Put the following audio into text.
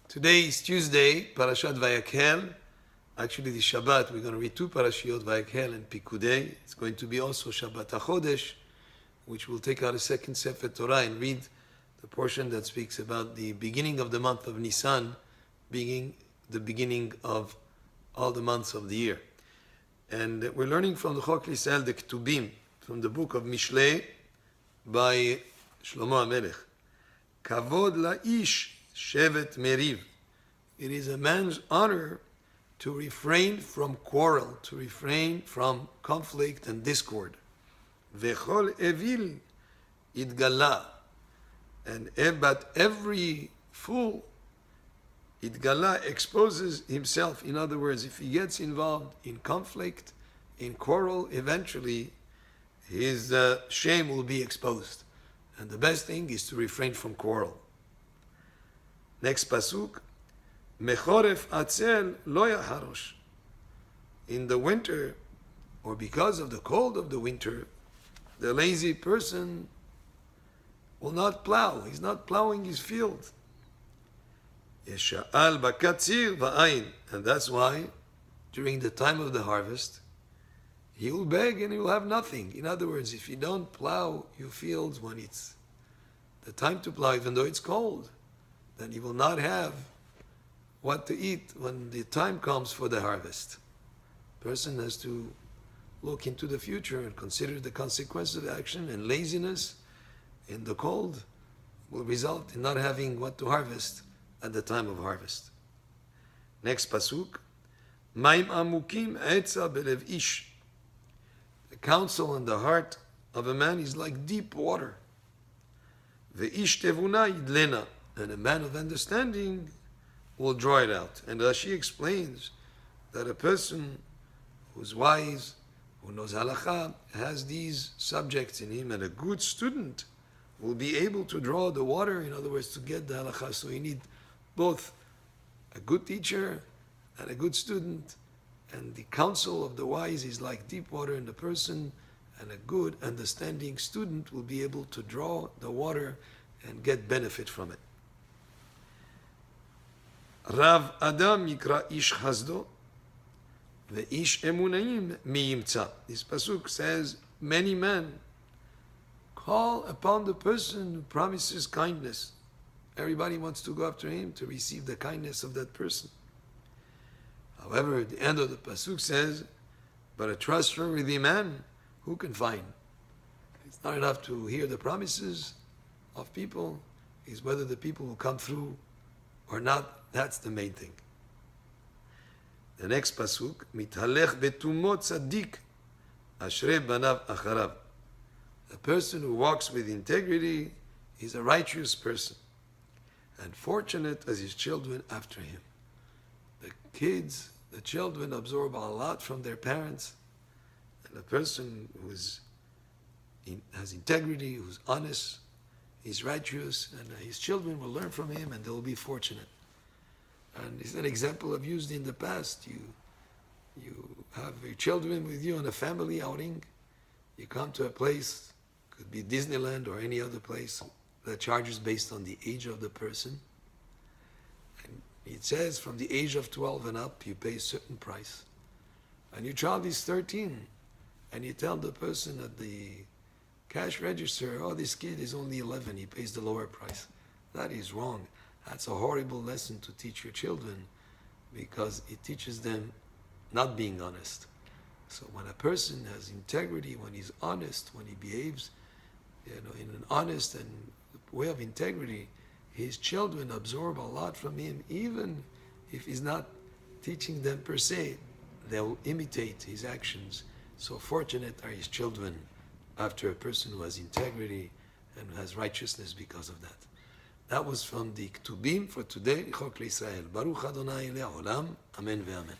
Today is Tuesday, Parashat Vayakhel. Actually, the Shabbat, we're going to read two parashiot, Vayakhel and Pikudei. It's going to be also Shabbat HaChodesh, which will take out a second Sefer Torah and read the portion that speaks about the beginning of the month of Nisan, being the beginning of all the months of the year. And we're learning from the Chok L'Israel, the Ketubim, from the book of Mishlei by Shlomo HaMelech. Kavod la'ish shevet meriv. It is a man's honor to refrain from quarrel, to refrain from conflict and discord. Vechol evil idgala. But every fool, idgala, exposes himself. In other words, if he gets involved in conflict, in quarrel, eventually his shame will be exposed. And the best thing is to refrain from quarrel. Next pasuk, mechoref atzel lo yaharosh. In the winter, or because of the cold of the winter, the lazy person will not plow. He's not plowing his field. Yesha'al bakatzir va'ayin. And that's why, during the time of the harvest, he will beg and he will have nothing. In other words, if you don't plow your fields when it's the time to plow, even though it's cold, then you will not have what to eat when the time comes for the harvest. Person has to look into the future and consider the consequences of action, and laziness in the cold will result in not having what to harvest at the time of harvest. Next pasuk, Maim amukim etza belev ish. The counsel in the heart of a man is like deep water. Ve'ish tevuna yidlena. And a man of understanding will draw it out. And Rashi explains that a person who's wise, who knows halakha, has these subjects in him, and a good student will be able to draw the water, in other words, to get the halakha. So you need both a good teacher and a good student, and the counsel of the wise is like deep water in the person, and a good understanding student will be able to draw the water and get benefit from it. Rav Adam yikra ish chasdo, ve'ish emunaim mi yimtza. This pasuk says, many men call upon the person who promises kindness. Everybody wants to go after him to receive the kindness of that person. However, at the end of the pasuk says, but a trustworthy man, who can find? It's not enough to hear the promises of people. It's whether the people will come through or not. That's the main thing. The next pasuk, mithalech betumot tzaddik, ashrei banav acharav. A person who walks with integrity is a righteous person, and fortunate as his children after him. The children absorb a lot from their parents, and a person who has integrity, who's honest, he's righteous, and his children will learn from him, and they will be fortunate. And it's an example I've used in the past. You have your children with you on a family outing. You come to a place, could be Disneyland or any other place, that charges based on the age of the person. And it says from the age of 12 and up, you pay a certain price. And your child is 13, and you tell the person at the cash register, oh, this kid is only 11, he pays the lower price. That is wrong. That's a horrible lesson to teach your children, because it teaches them not being honest. So when a person has integrity, when he's honest, when he behaves in an honest and way of integrity, his children absorb a lot from him. Even if he's not teaching them per se, they'll imitate his actions. So fortunate are his children after a person who has integrity and who has righteousness because of that. That was from the Ketubim for today, Chok L'Israel. Baruch Adonai Le'olam. Amen ve'amen.